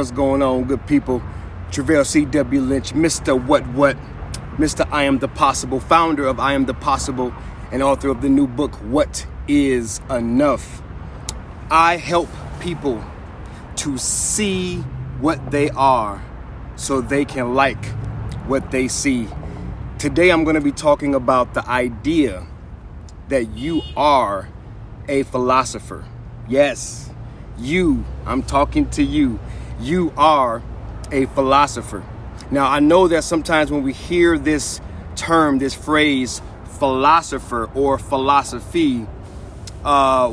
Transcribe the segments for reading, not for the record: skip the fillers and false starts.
What's going on, good people? Travell C.W. Lynch, Mr. Mr. iAMthepossible, founder of iAMthepossible and author of the new book, What is Enough? I help people to see what they are so they can like what they see. Today I'm going to be talking about the idea that you are a philosopher. Yes, I'm talking to you. You are a philosopher. Now, I know that sometimes when we hear this term, this phrase, philosopher or philosophy,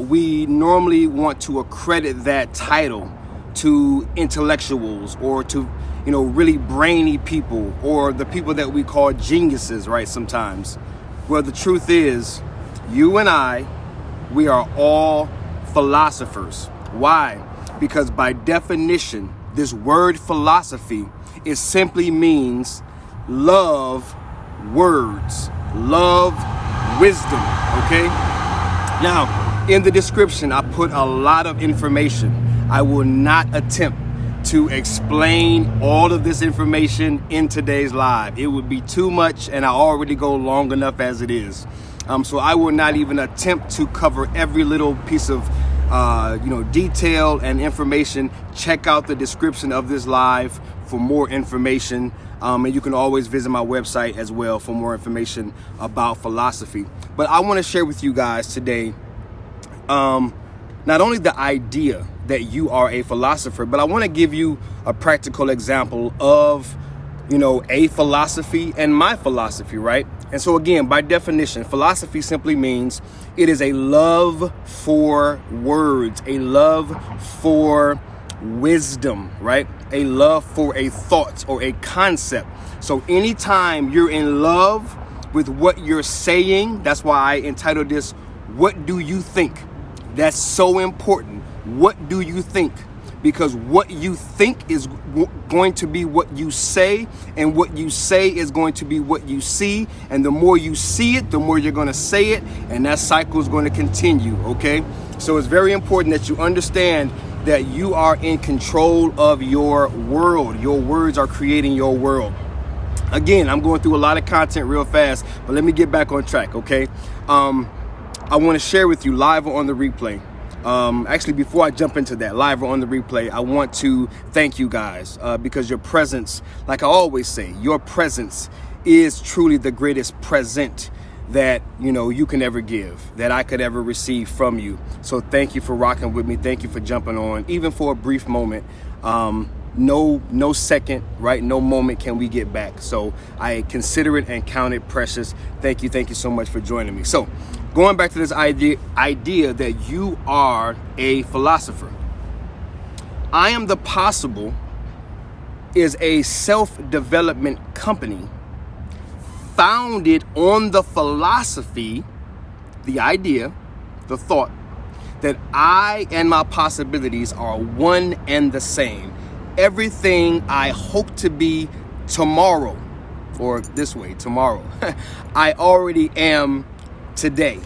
we normally want to accredit that title to intellectuals or to, really brainy people or the people that we call geniuses, right? Sometimes. Well, the truth is, you and I, we are all philosophers. Why? Because by definition, this word philosophy, it simply means love words, love wisdom, okay? Now, in the description, I put a lot of information. I will not attempt to explain all of this information in today's live. It would be too much, and I already go long enough as it is. So I will not even attempt to cover every little piece of detail and information. Check out the description of this live for more information. And you can always visit my website as well for more information about philosophy. But I want to share with you guys today, not only the idea that you are a philosopher, but I want to give you a practical example of, a philosophy and my philosophy, right? And so again, by definition, philosophy simply means it is a love for words, a love for wisdom, right? A love for a thought or a concept. So anytime you're in love with what you're saying, that's why I entitled this, What Do You Think? That's so important. What do you think? Because what you think is going to be what you say, and what you say is going to be what you see. And the more you see it, the more you're going to say it, and that cycle is going to continue, okay? So it's very important that you understand that you are in control of your world. Your words are creating your world. Again, I'm going through a lot of content real fast, but let me get back on track, okay? I want to share with you live or on the replay. Actually, before I jump into that, live or on the replay, I want to thank you guys because your presence, like I always say, your presence is truly the greatest present that, you can ever give, that I could ever receive from you. So thank you for rocking with me. Thank you for jumping on, even for a brief moment. No second, right? No moment can we get back. So I consider it and count it precious. Thank you so much for joining me. So going back to this idea that you are a philosopher. iAMthepossible is a self-development company founded on the philosophy, the idea, the thought that I and my possibilities are one and the same. Everything I hope to be tomorrow, or this way, tomorrow, I already am today.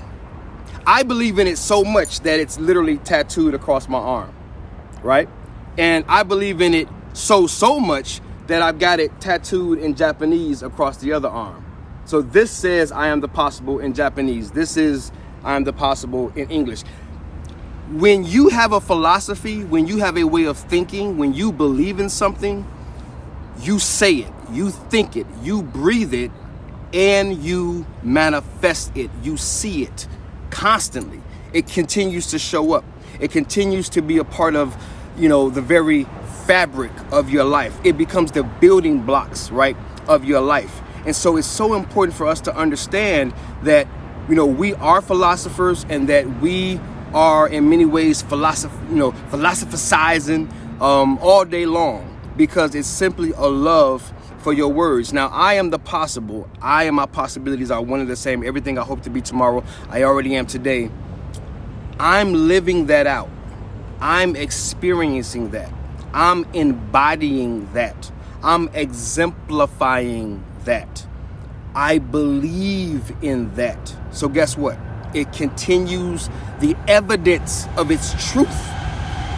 I believe in it so much that it's literally tattooed across my arm, right? And I believe in it so much that I've got it tattooed in Japanese across the other arm. So this says iAMthepossible in Japanese. This is iAMthepossible in English. When you have a philosophy, when you have a way of thinking, when you believe in something, you say it, you think it, you breathe it, and you manifest it. You see it constantly. It continues to show up. It continues to be a part of, the very fabric of your life. It becomes the building blocks, right, of your life. And so it's so important for us to understand that, we are philosophers and that we are in many ways philosophizing all day long, because it's simply a love for your words. Now, iAMthepossible. I and my possibilities are one and the same. Everything I hope to be tomorrow, I already am today. I'm living that out. I'm experiencing that. I'm embodying that. I'm exemplifying that. I believe in that. So guess what? It continues the evidence of its truth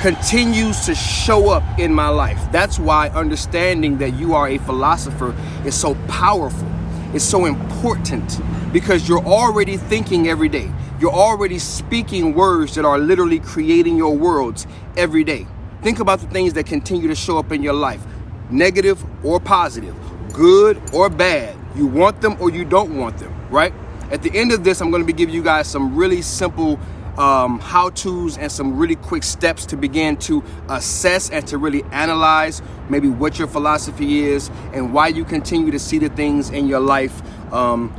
continues to show up in my life. That's why understanding that you are a philosopher is so powerful. It's so important, because you're already thinking every day. You're already speaking words that are literally creating your worlds every day. Think about the things that continue to show up in your life, negative or positive, good or bad. You want them or you don't want them, right? At the end of this, I'm going to be giving you guys some really simple how-tos and some really quick steps to begin to assess and to really analyze maybe what your philosophy is and why you continue to see the things in your life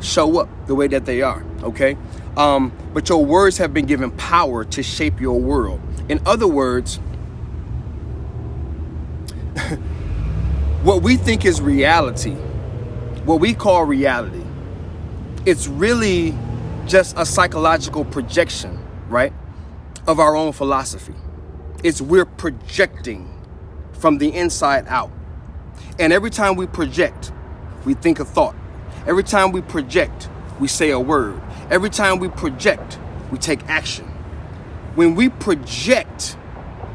show up the way that they are, okay? But your words have been given power to shape your world. In other words, what we think is reality, what we call reality, it's really just a psychological projection, right, of our own philosophy. It's we're projecting from the inside out. And every time we project, we think a thought. Every time we project, we say a word. Every time we project, we take action. When we project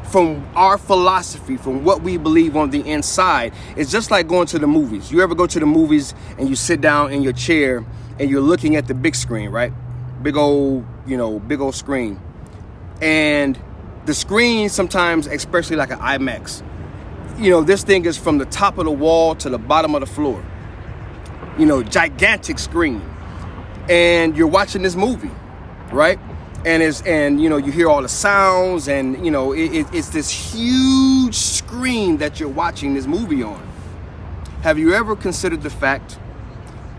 from our philosophy, from what we believe on the inside, it's just like going to the movies. You ever go to the movies and you sit down in your chair and you're looking at the big screen, right? Big old screen. And the screen sometimes, especially like an IMAX, this thing is from the top of the wall to the bottom of the floor. Gigantic screen. And you're watching this movie, right? And you hear all the sounds, and it's this huge screen that you're watching this movie on. Have you ever considered the fact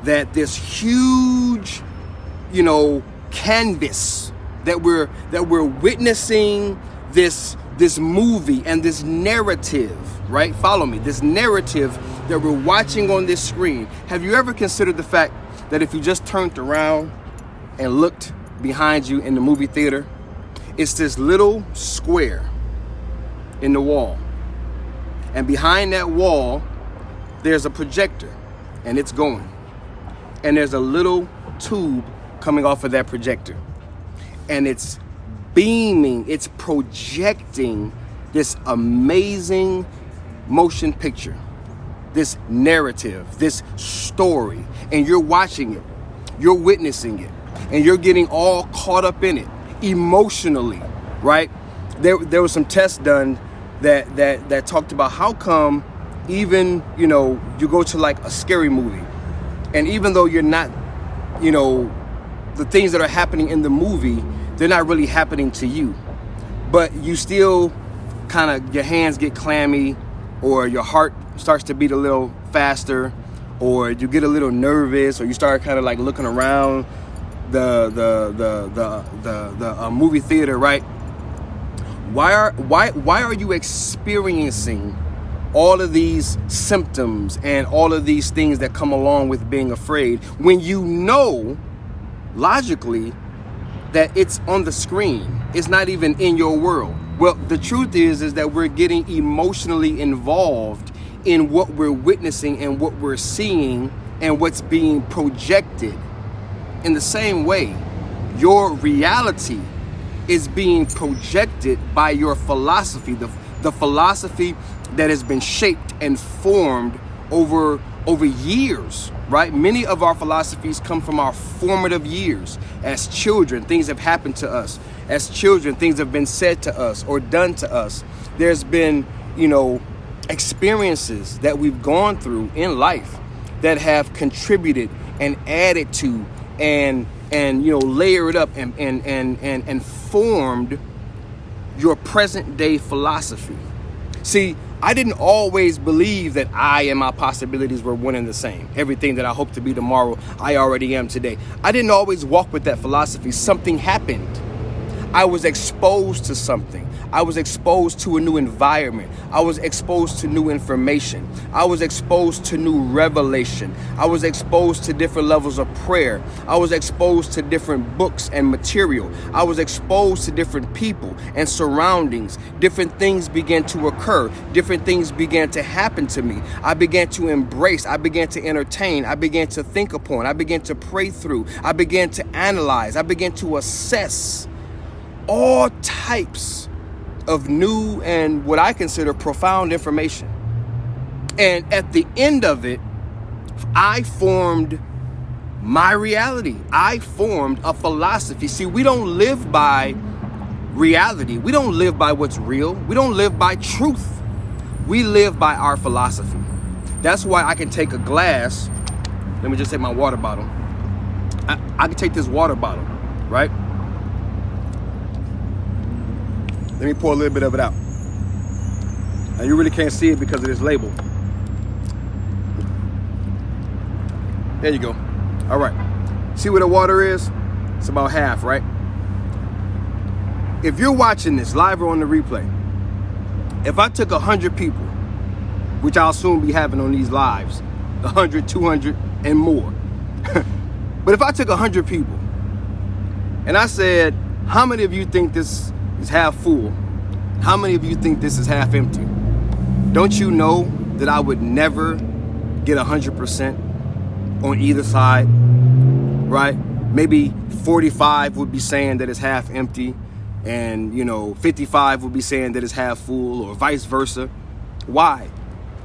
that this huge, canvas that we're witnessing this movie and this narrative, right? Follow me. This narrative that we're watching on this screen. Have you ever considered the fact that if you just turned around and looked behind you in the movie theater, it's this little square in the wall, and behind that wall there's a projector, and it's going, and there's a little tube coming off of that projector, and it's beaming, it's projecting this amazing motion picture, this narrative, this story, and you're watching it, you're witnessing it, and you're getting all caught up in it emotionally, right? There was some tests done that talked about how come even, you go to like a scary movie, and even though you're not, the things that are happening in the movie, they're not really happening to you, but you still kind of, your hands get clammy, or your heart starts to beat a little faster, or you get a little nervous, or you start kind of like looking around the movie theater, right? Why are you experiencing all of these symptoms and all of these things that come along with being afraid when you know logically that it's on the screen? It's not even in your world. Well, the truth is that we're getting emotionally involved in what we're witnessing and what we're seeing and what's being projected. In the same way, your reality is being projected by your philosophy, the philosophy that has been shaped and formed over years, right? Many of our philosophies come from our formative years. As children, things have happened to us. As children, things have been said to us or done to us. There's been, experiences that we've gone through in life that have contributed and added to and layered up and formed your present day philosophy. See, I didn't always believe that I and my possibilities were one and the same. Everything that I hope to be tomorrow, I already am today. I didn't always walk with that philosophy. Something happened. I was exposed to something. I was exposed to a new environment. I was exposed to new information. I was exposed to new revelation. I was exposed to different levels of prayer. I was exposed to different books and material. I was exposed to different people and surroundings. Different things began to occur. Different things began to happen to me. I began to embrace. I began to entertain. I began to think upon. I began to pray through. I began to analyze. I began to assess all types of new and what I consider profound information. And at the end of it, I formed my reality. I formed a philosophy. See, we don't live by reality. We don't live by what's real. We don't live by truth. We live by our philosophy. That's why I can take a glass. Let me just take my water bottle. I can take this water bottle, right? Let me pour a little bit of it out. Now you really can't see it because of this label. There you go. All right. See where the water is? It's about half, right? If you're watching this live or on the replay, if I took 100 people, which I'll soon be having on these lives, 100, 200, and more. But if I took 100 people and I said, how many of you think this is half full? How many of you think this is half empty? Don't you know that I would never get 100% on either side, right? Maybe 45 would be saying that it's half empty, and 55 would be saying that it's half full, or vice versa. Why?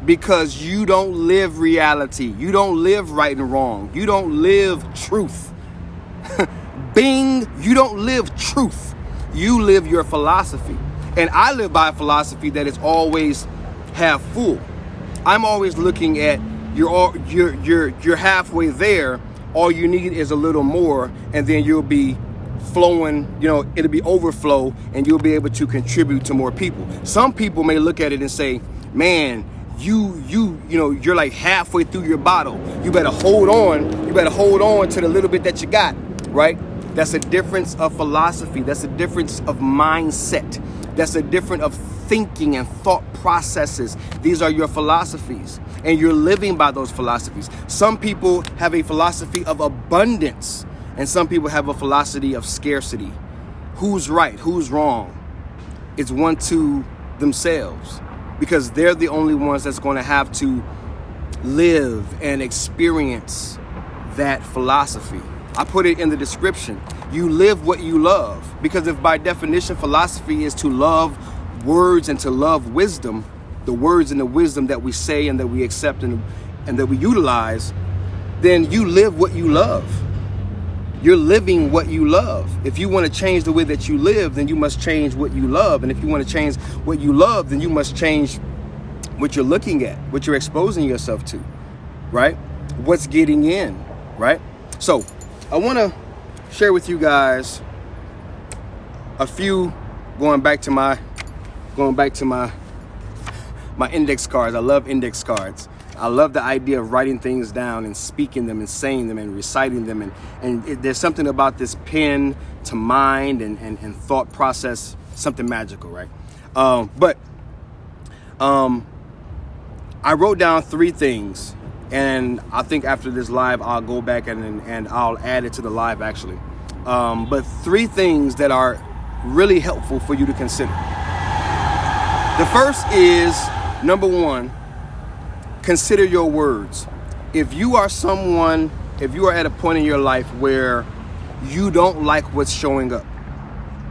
Because you don't live reality. You don't live right and wrong. You don't live truth. Bing, you don't live truth. You live your philosophy. And I live by a philosophy that is always half full. I'm always looking at you're halfway there. All you need is a little more, and then you'll be flowing, it'll be overflow, and you'll be able to contribute to more people. Some people may look at it and say, man, you're like halfway through your bottle. You better hold on. You better hold on to the little bit that you got, right? That's a difference of philosophy. That's a difference of mindset. That's a difference of thinking and thought processes. These are your philosophies, and you're living by those philosophies. Some people have a philosophy of abundance, and some people have a philosophy of scarcity. Who's right? Who's wrong? It's one to themselves, because they're the only ones that's going to have to live and experience that philosophy. I put it in the description. You live what you love, because if by definition philosophy is to love words and to love wisdom, the words and the wisdom that we say and that we accept and that we utilize, then you live what you love. You're living what you love. If you want to change the way that you live, then you must change what you love. And if you want to change what you love, then you must change what you're looking at, what you're exposing yourself to, right? What's getting in, right? So I want to share with you guys a few, going back to my index cards. I love index cards. I love the idea of writing things down and speaking them and saying them and reciting them. There's something about this pen to mind and thought process, something magical, right? But I wrote down 3 things, and I think after this live, I'll go back and I'll add it to the live actually. But 3 things that are really helpful for you to consider. The first is, number 1, consider your words. If you are at a point in your life where you don't like what's showing up,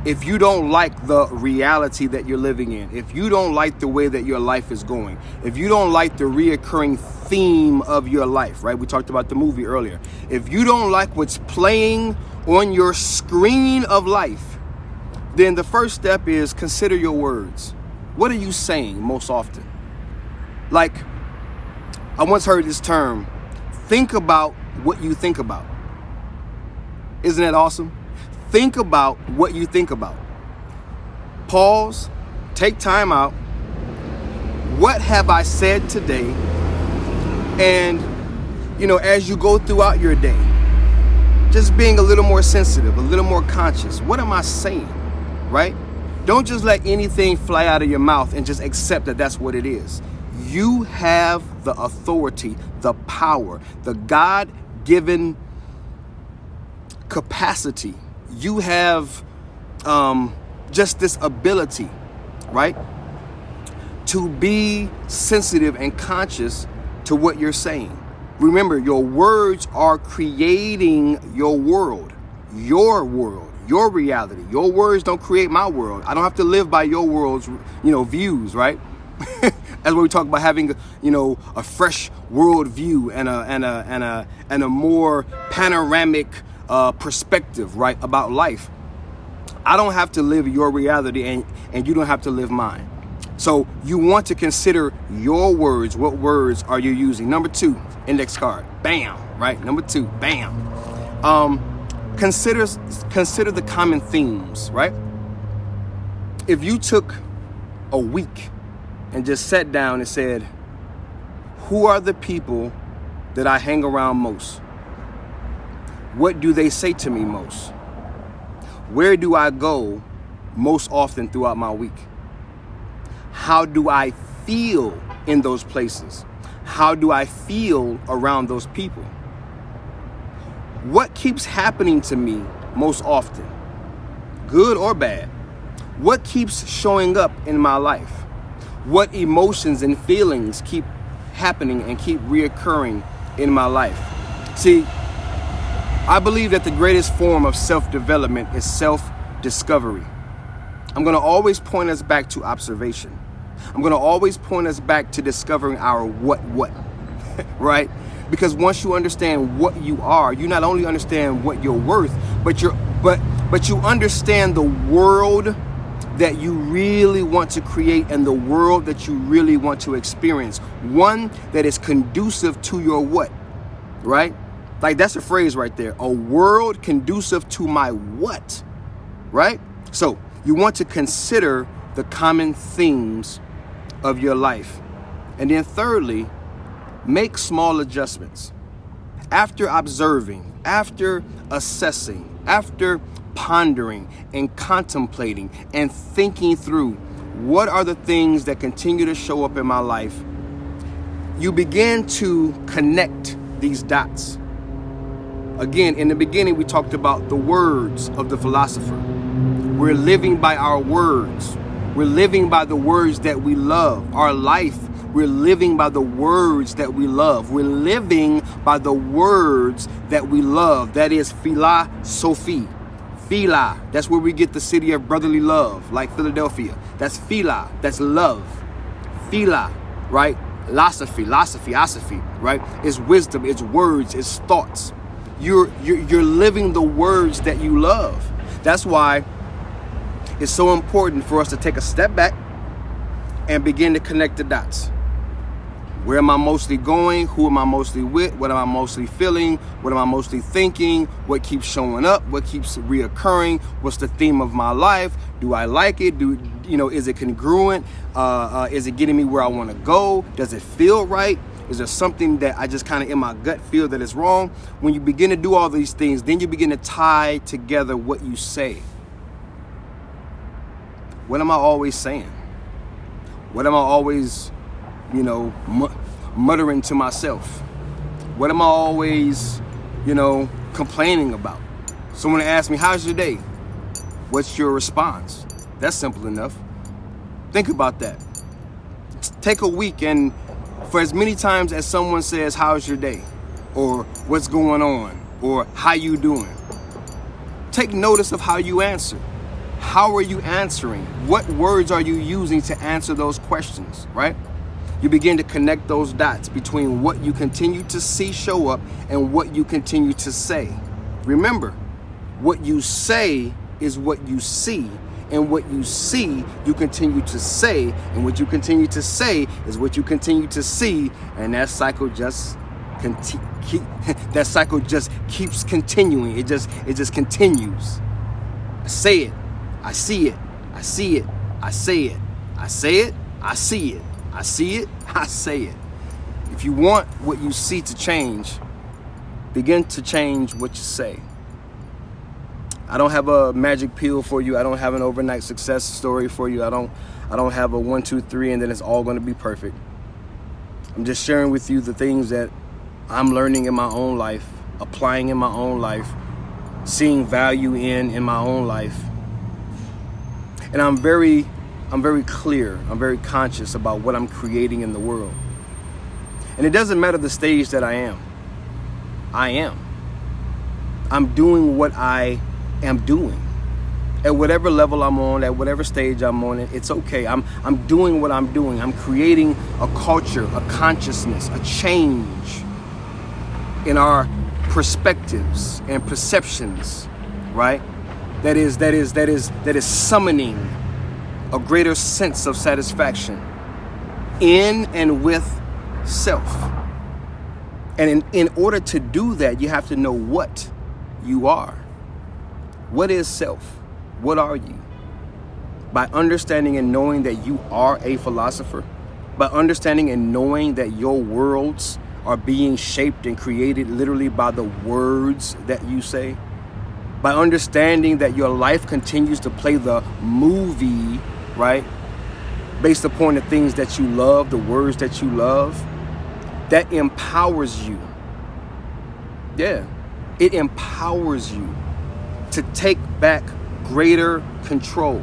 if you don't like the reality that you're living in, if you don't like the way that your life is going, if you don't like the reoccurring theme of your life, right? We talked about the movie earlier. If you don't like what's playing on your screen of life, then the first step is consider your words. What are you saying most often? Like, I once heard this term, think about what you think about. Isn't that awesome? Think about what you think about. Pause, take time out. What have I said today? And, as you go throughout your day, just being a little more sensitive, a little more conscious. What am I saying, right? Don't just let anything fly out of your mouth and just accept that that's what it is. You have the authority, the power, the God-given capacity. You have just this ability, right, to be sensitive and conscious to what you're saying. Remember, your words are creating your world, your reality. Your words don't create my world. I don't have to live by your world's, views, right? That's what we talk about, having, a fresh world view and a more panoramic perspective, right, about life. I don't have to live your reality, and you don't have to live mine. So you want to consider your words. What words are you using? Number 2, index card. Bam. Right. Number 2. Bam. Consider the common themes. Right. If you took a week and just sat down and said, who are the people that I hang around most? What do they say to me most? Where do I go most often throughout my week? How do I feel in those places? How do I feel around those people? What keeps happening to me most often? Good or bad? What keeps showing up in my life? What emotions and feelings keep happening and keep reoccurring in my life? See, I believe that the greatest form of self-development is self-discovery. I'm going to always point us back to observation. I'm going to always point us back to discovering our what, right? Because once you understand what you are, you not only understand what you're worth, but you understand the world that you really want to create and the world that you really want to experience. One that is conducive to your what, right? Like, that's a phrase right there. A world conducive to my what, right? So you want to consider the common themes of your life. And then thirdly, make small adjustments. After observing, after assessing, after pondering and contemplating and thinking through what are the things that continue to show up in my life, you begin to connect these dots. Again, in the beginning, we talked about the words of the philosopher. We're living by our words. We're living by the words that we love. Our life, we're living by the words that we love. We're living by the words that we love. That is philosophy. Phila, that's where we get the city of brotherly love, like Philadelphia. That's phila, that's love. Phila, right? Philosophy, right? It's wisdom, it's words, it's thoughts. You're living the words that you love. That's why it's so important for us to take a step back and begin to connect the dots. Where am I mostly going? Who am I mostly with? What am I mostly feeling? What am I mostly thinking? What keeps showing up? What keeps reoccurring? What's the theme of my life? Do I like it? Is it congruent? Is it getting me where I want to go? Does it feel right? Is there something that I just kind of in my gut feel that is wrong? When you begin to do all these things, then you begin to tie together what you say. What am I always saying? What am I always, muttering to myself? What am I always, complaining about? Someone asks me, how's your day? What's your response? That's simple enough. Think about that. Take a week, and for as many times as someone says, how's your day? Or what's going on? Or how you doing? Take notice of how you answer. How are you answering? What words are you using to answer those questions, right? You begin to connect those dots between what you continue to see show up and what you continue to say. Remember, what you say is what you see, and what you see, you continue to say, and what you continue to say is what you continue to see, and that cycle just keeps continuing. It just continues. I say it. I see it. I see it. I say it. I say it. I see it. I see it. I say it. If you want what you see to change, begin to change what you say. I don't have a magic pill for you. I don't have an overnight success story for you. I don't have a 1, 2, 3, and then it's all going to be perfect. I'm just sharing with you the things that I'm learning in my own life, applying in my own life, seeing value in my own life. And I'm very clear. I'm very conscious about what I'm creating in the world. And it doesn't matter the stage that I am. I'm doing what I am doing. At whatever level I'm on, at whatever stage I'm on, it's okay. I'm doing what I'm doing. I'm creating a culture, a consciousness, a change in our perspectives and perceptions, right? That is summoning a greater sense of satisfaction in and with self. And in order to do that, you have to know what you are. What is self? What are you? By understanding and knowing that you are a philosopher, by understanding and knowing that your worlds are being shaped and created literally by the words that you say, by understanding that your life continues to play the movie, right, based upon the things that you love, the words that you love, that empowers you. Yeah, it empowers you to take back greater control.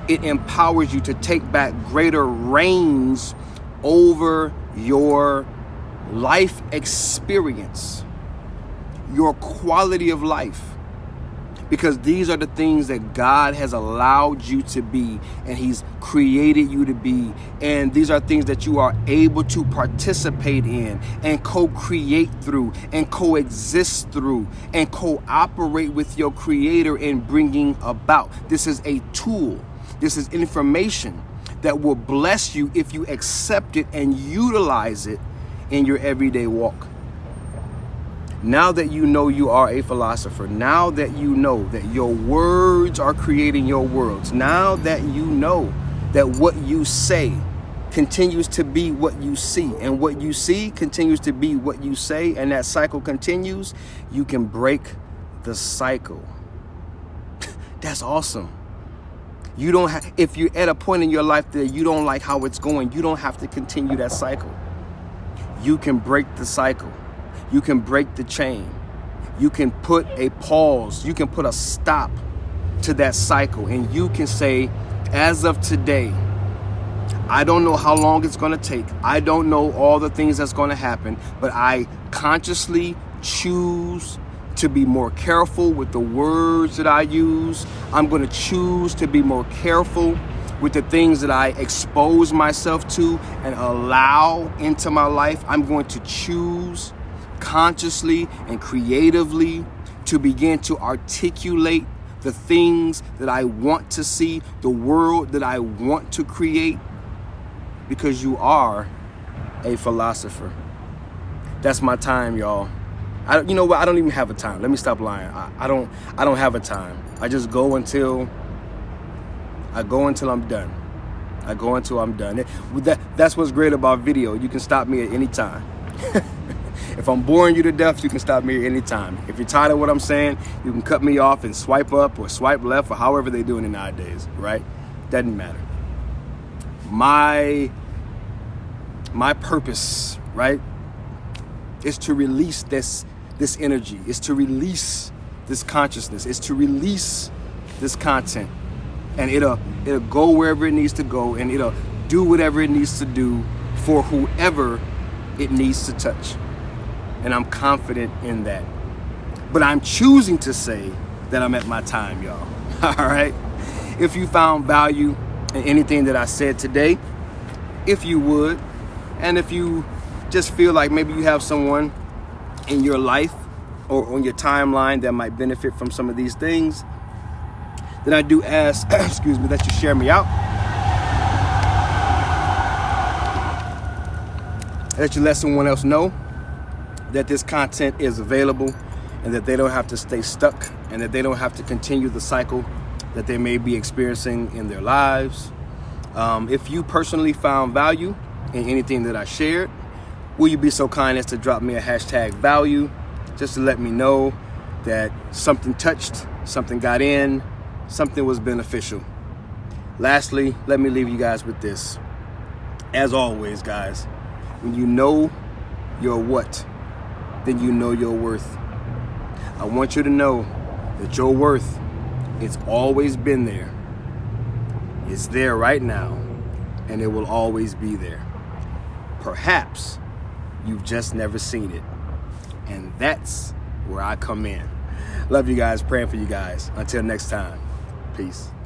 It empowers you to take back greater reins over your life experience, your quality of life. Because these are the things that God has allowed you to be, and He's created you to be. And these are things that you are able to participate in and co-create through and coexist through and cooperate with your Creator in bringing about. This is a tool. This is information that will bless you if you accept it and utilize it in your everyday walk. Now that you know you are a philosopher, now that you know that your words are creating your worlds, now that you know that what you say continues to be what you see, and what you see continues to be what you say, and that cycle continues, you can break the cycle. That's awesome. You don't have, if you're at a point in your life that you don't like how it's going, you don't have to continue that cycle. You can break the cycle. You can break the chain. You can put a pause. You can put a stop to that cycle. And you can say, as of today, I don't know how long it's going to take. I don't know all the things that's going to happen, but I consciously choose to be more careful with the words that I use. I'm going to choose to be more careful with the things that I expose myself to and allow into my life. I'm going to choose consciously and creatively to begin to articulate the things that I want to see, the world that I want to create, because you are a philosopher. That's my time, y'all. You know what? I don't even have a time. Let me stop lying. I don't have a time. I just go until I'm done. I go until I'm done. That's what's great about video. You can stop me at any time. If I'm boring you to death, you can stop me at any time. If you're tired of what I'm saying, you can cut me off and swipe up or swipe left or however they're doing it nowadays, right? Doesn't matter. My purpose, right, is to release this energy, is to release this consciousness, is to release this content. And it'll go wherever it needs to go, and it'll do whatever it needs to do for whoever it needs to touch. And I'm confident in that. But I'm choosing to say that I'm at my time, y'all. All right? If you found value in anything that I said today, if you would, and if you just feel like maybe you have someone in your life or on your timeline that might benefit from some of these things, then I do ask, excuse me, that you share me out. That you let someone else know that this content is available and that they don't have to stay stuck and that they don't have to continue the cycle that they may be experiencing in their lives. If you personally found value in anything that I shared, will you be so kind as to drop me a hashtag value just to let me know that something touched, something got in, something was beneficial. Lastly, let me leave you guys with this. As always, guys, when you know your what, then you know your worth. I want you to know that your worth, it's always been there. It's there right now, and it will always be there. Perhaps you've just never seen it. And that's where I come in. Love you guys, praying for you guys. Until next time. Peace.